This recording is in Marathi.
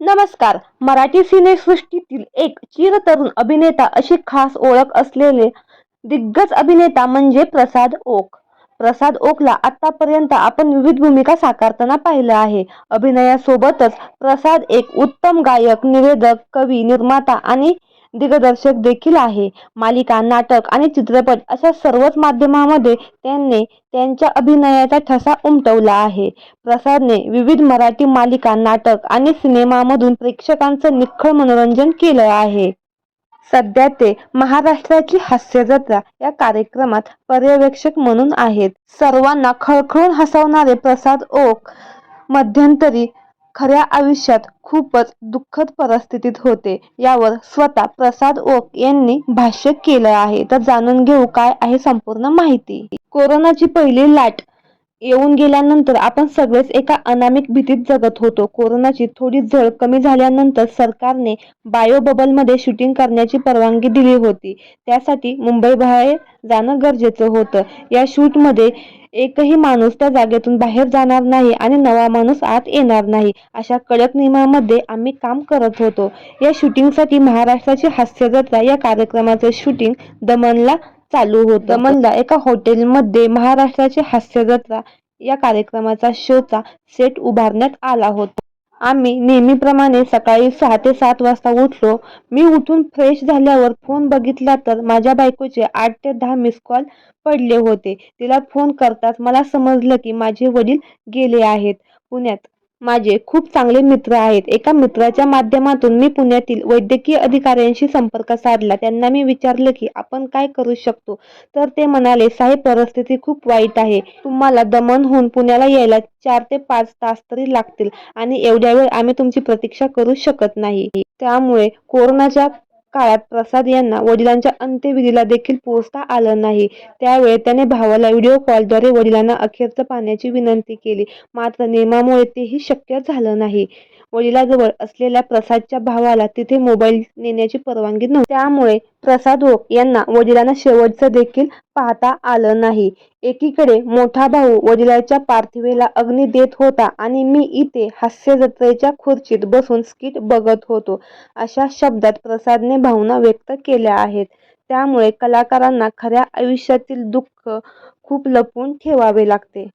नमस्कार. मराठी सिनेसृष्टीतील एक चिरतरुण अभिनेता अशी खास ओळख असलेले दिग्गज अभिनेता म्हणजे प्रसाद ओक. प्रसाद ओकला आतापर्यंत आपण विविध भूमिका साकारताना पाहिलं आहे. अभिनयासोबतच प्रसाद एक उत्तम गायक, निवेदक, कवी, निर्माता आणि दिग्दर्शक देखील आहे. मालिका, नाटक आणि चित्रपट अशा सर्वच माध्यमांमध्ये त्यांनी त्यांच्या अभिनयाचा ठसा उमटवला आहे. प्रसादने विविध मराठी मालिका, नाटक आणि सिनेमांमधून प्रेक्षकांचं निखळ मनोरंजन केलं आहे. सध्या ते महाराष्ट्राची हास्यजत्रा या कार्यक्रमात पर्यवेक्षक म्हणून आहेत. सर्वांना खळखळून हसवणारे प्रसाद ओक मध्यंतरी खऱ्या आयुष्यात खूपच दुःखद परिस्थितीत होते. यावर स्वतः प्रसाद ओक यांनी भाष्य केलं आहे. तर जाणून घेऊ काय आहे संपूर्ण माहिती. कोरोनाची पहिली लाट येऊन गेल्यानंतर आपण सगळेच एका अनामिक भीतीत जगत होतो. कोरोनाची थोडी झळ कमी झाल्यानंतर सरकारने बायो बबलमध्ये शूटिंग करण्याची परवानगी दिली होती. त्यासाठी मुंबईबाहेर जाणं गरजेचं होतं. या शूटमध्ये एकही माणूस त्या जागेतून बाहेर जाणार नाही आणि नवा माणूस आत येणार नाही, अशा कडक नियमांमध्ये आम्ही काम करत होतो. या शूटिंगसाठी महाराष्ट्राची हास्यजत्रा या कार्यक्रमाचं शूटिंग दमणला चालू होतं. दमणला एका हॉटेलमध्ये महाराष्ट्राची हास्यजत्रा या कार्यक्रमाचा शोचा सेट उभारण्यात आला होता. आम्ही नेहमीप्रमाणे सकाळी 6 ते 7 वाजता उठलो. मी उठून फ्रेश झाल्यावर फोन बघितला तर माझ्या बायकोचे 8 ते 10 मिस कॉल पडले होते. तिला फोन करताच मला समजलं की माझे वडील गेले आहेत. पुण्यात माझे खूप चांगले मित्र आहेत. एका मित्राच्या माध्यमातून मी पुण्यातील वैद्यकीय अधिकाऱ्यांशी संपर्क साधला. त्यांना मी विचारलं की आपण काय करू शकतो. तर ते म्हणाले, साहेब, परिस्थिती खूप वाईट आहे. तुम्हाला दमणहून पुण्याला यायला 4 ते 5 तास तरी लागतील आणि एवढ्या वेळ आम्ही तुमची प्रतीक्षा करू शकत नाही. त्यामुळे कोरोनाच्या काळात प्रसाद यांना वडिलांच्या अंत्यविधीला देखील पोहोचता आलं नाही. त्यावेळी त्याने भावाला व्हिडिओ कॉलद्वारे वडिलांना अखेरचं पाहण्याची विनंती केली. मात्र नियमामुळे तेही शक्य झालं नाही. वडिलांजवळ असलेल्या प्रसादच्या भावाला तिथे मोबाईल नेण्याची परवानगी नव्हती. त्यामुळे प्रसाद ओक यांना वडिलांना शेवटचं देखील पाहता आलं नाही. एकीकडे मोठा भाऊ वडिलांच्या पार्थिवाला अग्नी देत होता आणि मी इथे हास्यजत्रेच्या खुर्चीत बसून स्किट बघत होतो, अशा शब्दात प्रसादने भावना व्यक्त केल्या आहेत. त्यामुळे कलाकारांना खऱ्या आयुष्यातील दुःख खूप लपवून ठेवावे लागते.